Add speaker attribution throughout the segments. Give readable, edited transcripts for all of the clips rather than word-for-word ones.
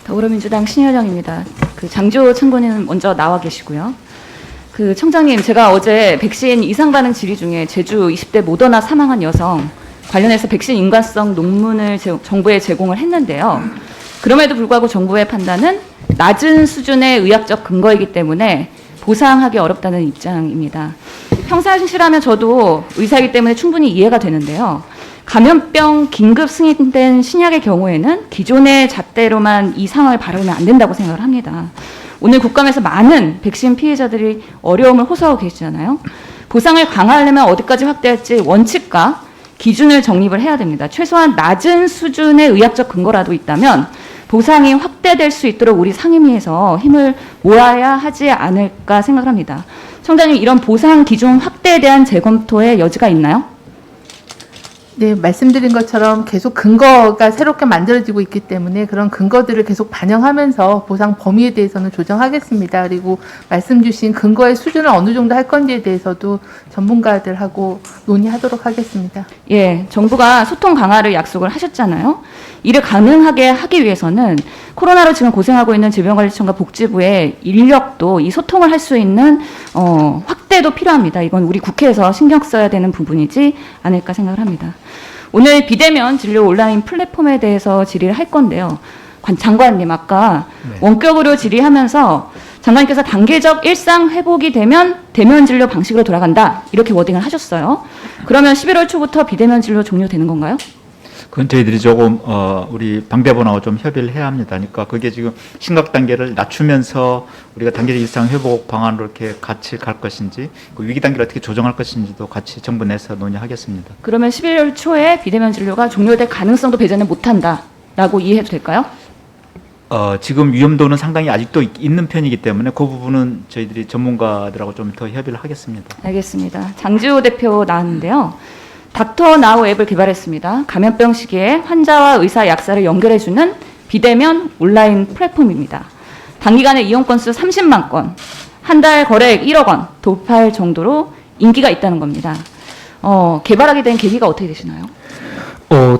Speaker 1: 더불어민주당 신혜정입니다. 장지호 참고인은 먼저 나와 계시고요. 청장님, 제가 어제 백신 이상 반응 질의 중에 제주 20대 모더나 사망한 여성 관련해서 백신 인과성 논문을 정부에 제공을 했는데요. 그럼에도 불구하고 정부의 판단은 낮은 수준의 의학적 근거이기 때문에 보상하기 어렵다는 입장입니다. 평상시라면 저도 의사이기 때문에 충분히 이해가 되는데요. 감염병 긴급 승인된 신약의 경우에는 기존의 잣대로만 이 상황을 바라보면 안 된다고 생각을 합니다. 오늘 국감에서 많은 백신 피해자들이 어려움을 호소하고 계시잖아요. 보상을 강화하려면 어디까지 확대할지 원칙과 기준을 정립을 해야 됩니다. 최소한 낮은 수준의 의학적 근거라도 있다면 보상이 확대될 수 있도록 우리 상임위에서 힘을 모아야 하지 않을까 생각을 합니다. 청장님, 이런 보상 기준 확대에 대한 재검토의 여지가 있나요?
Speaker 2: 네, 말씀드린 것처럼 계속 근거가 새롭게 만들어지고 있기 때문에 그런 근거들을 계속 반영하면서 보상 범위에 대해서는 조정하겠습니다. 그리고 말씀 주신 근거의 수준을 어느 정도 할 건지에 대해서도 전문가들하고 논의하도록 하겠습니다.
Speaker 1: 예, 정부가 소통 강화를 약속을 하셨잖아요. 이를 가능하게 하기 위해서는 코로나로 지금 고생하고 있는 질병관리청과 복지부의 인력도 이 소통을 할 수 있는 확대도 필요합니다. 이건 우리 국회에서 신경 써야 되는 부분이지 않을까 생각을 합니다. 오늘 비대면 진료 온라인 플랫폼에 대해서 질의를 할 건데요. 장관님, 아까 원격으로 질의하면서 장관님께서 단계적 일상 회복이 되면 대면 진료 방식으로 돌아간다, 이렇게 워딩을 하셨어요. 그러면 11월 초부터 비대면 진료 종료되는 건가요?
Speaker 3: 그건 저희들이 조금 우리 방대본하고 좀 협의를 해야 합니다. 그러니까 그게 지금 심각 단계를 낮추면서 우리가 단계적 일상 회복 방안으로 이렇게 같이 갈 것인지, 그 위기 단계를 어떻게 조정할 것인지도 같이 정부 내에서 논의하겠습니다.
Speaker 1: 그러면 11월 초에 비대면 진료가 종료될 가능성도 배제는 못한다라고 이해해도 될까요?
Speaker 3: 지금 위험도는 상당히 아직도 있는 편이기 때문에 그 부분은 저희들이 전문가들하고 좀 더 협의를 하겠습니다.
Speaker 1: 알겠습니다. 장지호 대표 나왔는데요. 닥터 나우 앱을 개발했습니다. 감염병 시기에 환자와 의사, 약사를 연결해주는 비대면 온라인 플랫폼입니다. 단기간에 이용 건수 30만 건, 한 달 거래액 1억 원 돌파할 정도로 인기가 있다는 겁니다. 개발하게 된 계기가 어떻게 되시나요?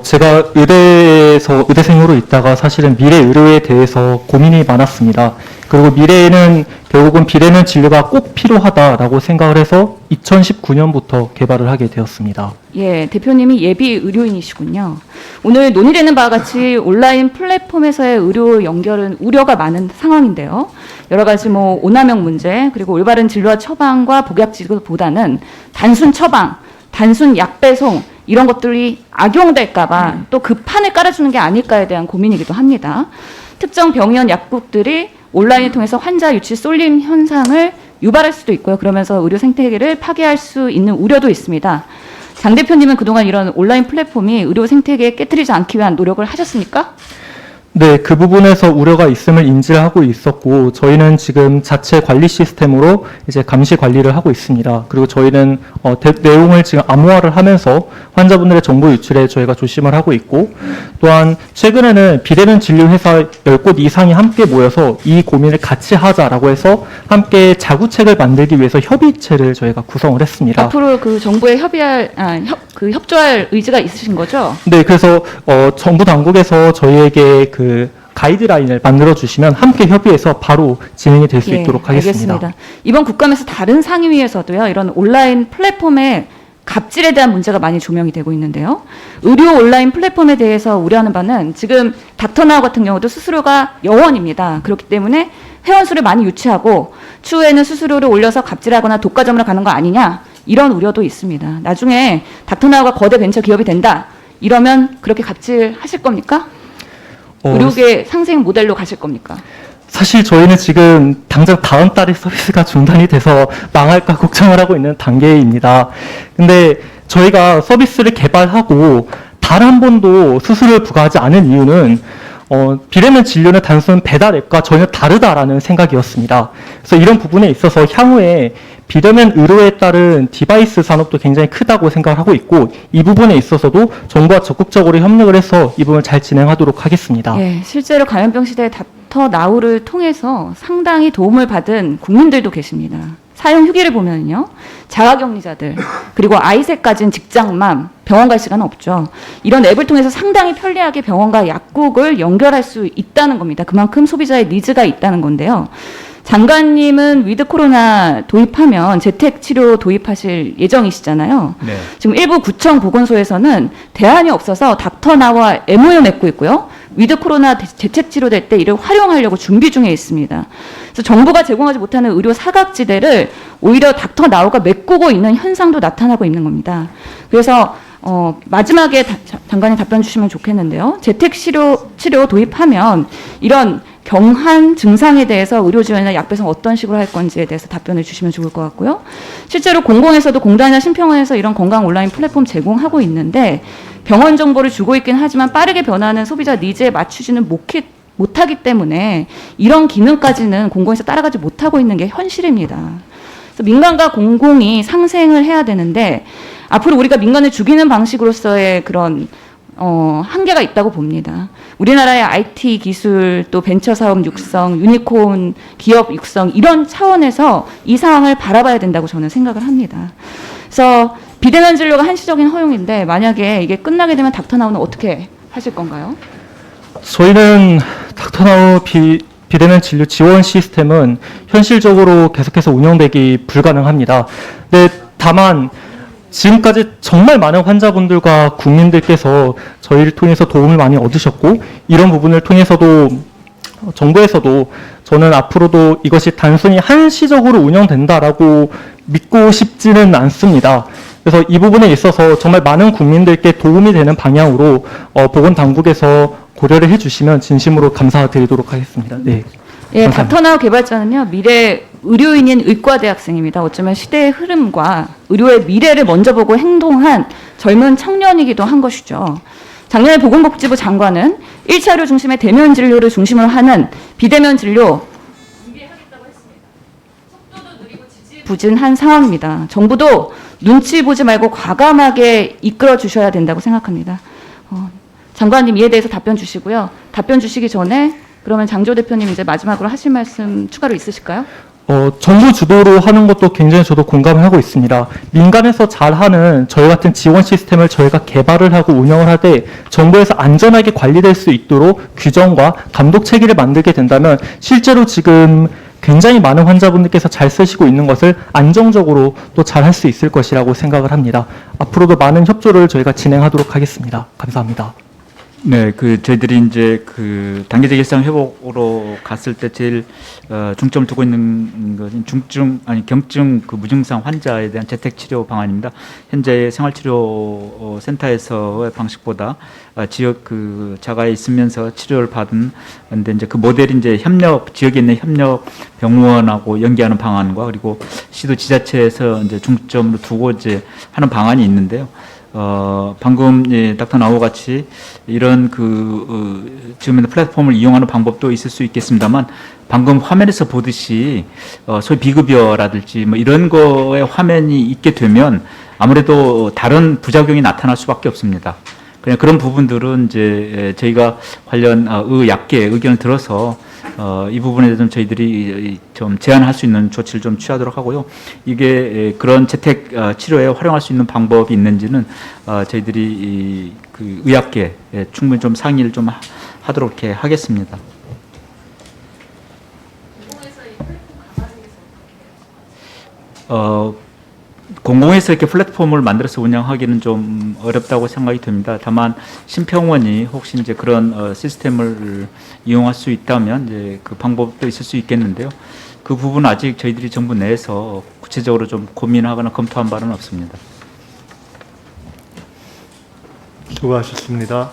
Speaker 4: 제가 의대생으로 있다가 사실은 미래 의료에 대해서 고민이 많았습니다. 그리고 미래에는 결국은 비대면 진료가 꼭 필요하다라고 생각을 해서 2019년부터 개발을 하게 되었습니다.
Speaker 1: 예, 대표님이 예비 의료인이시군요. 오늘 논의되는 바와 같이 온라인 플랫폼에서의 의료 연결은 우려가 많은 상황인데요. 여러 가지 오남용 문제, 그리고 올바른 진료와 처방과 복약 지급보다는 단순 처방, 단순 약 배송, 이런 것들이 악용될까봐 또 그 판을 깔아주는 게 아닐까에 대한 고민이기도 합니다. 특정 병원 약국들이 온라인을 통해서 환자 유치 쏠림 현상을 유발할 수도 있고요. 그러면서 의료 생태계를 파괴할 수 있는 우려도 있습니다. 장 대표님은 그동안 이런 온라인 플랫폼이 의료 생태계에 깨트리지 않기 위한 노력을 하셨습니까?
Speaker 4: 네, 그 부분에서 우려가 있음을 인지를 하고 있었고, 저희는 지금 자체 관리 시스템으로 이제 감시 관리를 하고 있습니다. 그리고 저희는 내용을 지금 암호화를 하면서 환자분들의 정보 유출에 저희가 조심을 하고 있고, 또한 최근에는 비대면 진료 회사 10곳 이상이 함께 모여서 이 고민을 같이 하자라고 해서 함께 자구책을 만들기 위해서 협의체를 저희가 구성을 했습니다.
Speaker 1: 앞으로 정부에 협조할 의지가 있으신 거죠?
Speaker 4: 네, 그래서 정부 당국에서 저희에게 가이드라인을 만들어 주시면 함께 협의해서 바로 진행이 될 수 있도록 하겠습니다.
Speaker 1: 알겠습니다. 이번 국감에서 다른 상임위에서도요, 이런 온라인 플랫폼의 갑질에 대한 문제가 많이 조명이 되고 있는데요. 의료 온라인 플랫폼에 대해서 우려하는 바는 지금 닥터나우 같은 경우도 수수료가 영원입니다. 그렇기 때문에 회원수를 많이 유치하고 추후에는 수수료를 올려서 갑질하거나 독과점으로 가는 거 아니냐, 이런 우려도 있습니다. 나중에 닥터나우가 거대 벤처 기업이 된다, 이러면 그렇게 갑질하실 겁니까? 의료계 상생 모델로 가실 겁니까?
Speaker 4: 사실 저희는 지금 당장 다음 달에 서비스가 중단이 돼서 망할까 걱정을 하고 있는 단계입니다. 근데 저희가 서비스를 개발하고 단 한 번도 수수료를 부과하지 않은 이유는 비대면 진료는 단순 배달 앱과 전혀 다르다라는 생각이었습니다. 그래서 이런 부분에 있어서 향후에 비대면 의료에 따른 디바이스 산업도 굉장히 크다고 생각을 하고 있고, 이 부분에 있어서도 정부와 적극적으로 협력을 해서 이 부분을 잘 진행하도록 하겠습니다.
Speaker 1: 예, 실제로 감염병 시대에 닥터 나우를 통해서 상당히 도움을 받은 국민들도 계십니다. 사용 후기를 보면요. 자가격리자들 그리고 아이셋 가진 직장맘 병원 갈 시간은 없죠. 이런 앱을 통해서 상당히 편리하게 병원과 약국을 연결할 수 있다는 겁니다. 그만큼 소비자의 니즈가 있다는 건데요. 장관님은 위드 코로나 도입하면 재택치료 도입하실 예정이시잖아요.
Speaker 3: 네.
Speaker 1: 지금 일부 구청 보건소에서는 대안이 없어서 닥터나와 MOU 맺고 있고요. 위드 코로나 재택치료 될 때 이를 활용하려고 준비 중에 있습니다. 그래서 정부가 제공하지 못하는 의료 사각지대를 오히려 닥터나우가 메꾸고 있는 현상도 나타나고 있는 겁니다. 그래서 마지막에 장관님 답변 주시면 좋겠는데요. 재택치료 도입하면 이런 경한 증상에 대해서 의료 지원이나 약 배송 어떤 식으로 할 건지에 대해서 답변을 주시면 좋을 것 같고요. 실제로 공공에서도 공단이나 심평원에서 이런 건강 온라인 플랫폼 제공하고 있는데 병원 정보를 주고 있긴 하지만 빠르게 변하는 소비자 니즈에 맞추지는 못하기 때문에 이런 기능까지는 공공에서 따라가지 못하고 있는 게 현실입니다. 그래서 민간과 공공이 상생을 해야 되는데 앞으로 우리가 민간을 죽이는 방식으로서의 그런 한계가 있다고 봅니다. 우리나라의 IT 기술 또 벤처 사업 육성, 유니콘 기업 육성 이런 차원에서 이 상황을 바라봐야 된다고 저는 생각을 합니다. 그래서 비대면 진료가 한시적인 허용인데 만약에 이게 끝나게 되면 닥터나우는 어떻게 하실 건가요?
Speaker 4: 저희는 닥터나우 비대면 진료 지원 시스템은 현실적으로 계속해서 운영되기 불가능합니다. 네, 다만 지금까지 정말 많은 환자분들과 국민들께서 저희를 통해서 도움을 많이 얻으셨고 이런 부분을 통해서도 정부에서도 저는 앞으로도 이것이 단순히 한시적으로 운영된다라고 믿고 싶지는 않습니다. 그래서 이 부분에 있어서 정말 많은 국민들께 도움이 되는 방향으로 보건당국에서 고려를 해주시면 진심으로 감사드리도록 하겠습니다. 네.
Speaker 1: 예,
Speaker 4: 감사합니다.
Speaker 1: 닥터나우 개발자는요, 미래 의료인인 의과대학생입니다. 어쩌면 시대의 흐름과 의료의 미래를 먼저 보고 행동한 젊은 청년이기도 한 것이죠. 작년에 보건복지부 장관은 1차 의료 중심의 대면 진료를 중심으로 하는 비대면 진료 준비하겠다고 했습니다. 속도도 느리고 지지부진한 상황입니다. 정부도 눈치 보지 말고 과감하게 이끌어 주셔야 된다고 생각합니다. 장관님 이에 대해서 답변 주시고요. 답변 주시기 전에 그러면 장조 대표님 이제 마지막으로 하실 말씀 추가로 있으실까요?
Speaker 4: 정부 주도로 하는 것도 굉장히 저도 공감을 하고 있습니다. 민간에서 잘하는 저희 같은 지원 시스템을 저희가 개발을 하고 운영을 하되 정부에서 안전하게 관리될 수 있도록 규정과 감독 체계를 만들게 된다면 실제로 지금 굉장히 많은 환자분들께서 잘 쓰시고 있는 것을 안정적으로 또 잘 할 수 있을 것이라고 생각을 합니다. 앞으로도 많은 협조를 저희가 진행하도록 하겠습니다. 감사합니다.
Speaker 3: 네, 저희들이 이제 단계적 일상 회복으로 갔을 때 제일 중점을 두고 있는 것은 경증 무증상 환자에 대한 재택 치료 방안입니다. 현재 생활치료 센터에서의 방식보다 지역 자가에 있으면서 치료를 받은 근데 이제 그 모델이 이제 지역에 있는 협력 병원하고 연계하는 방안과 그리고 시도 지자체에서 이제 중점으로 두고 이제 하는 방안이 있는데요. 방금 닥터나우 같이 이런 지금 있는 플랫폼을 이용하는 방법도 있을 수 있겠습니다만 방금 화면에서 보듯이 소위 비급여라든지 뭐 이런 거에 화면이 있게 되면 아무래도 다른 부작용이 나타날 수밖에 없습니다. 그냥 그런 부분들은 이제 저희가 관련 약계 의견을 들어서 이 부분에 대해서 저희들이 좀 제한할 수 있는 조치를 좀 취하도록 하고요. 이게 그런 재택 치료에 활용할 수 있는 방법이 있는지는 저희들이 의학계 충분히 좀 상의를 좀 하도록 이렇게 하겠습니다. 공공에서 이렇게 플랫폼을 만들어서 운영하기는 좀 어렵다고 생각이 듭니다. 다만 심평원이 혹시 이제 그런 시스템을 이용할 수 있다면 이제 그 방법도 있을 수 있겠는데요. 그 부분 아직 저희들이 정부 내에서 구체적으로 좀 고민하거나 검토한 바는 없습니다.
Speaker 5: 수고하셨습니다.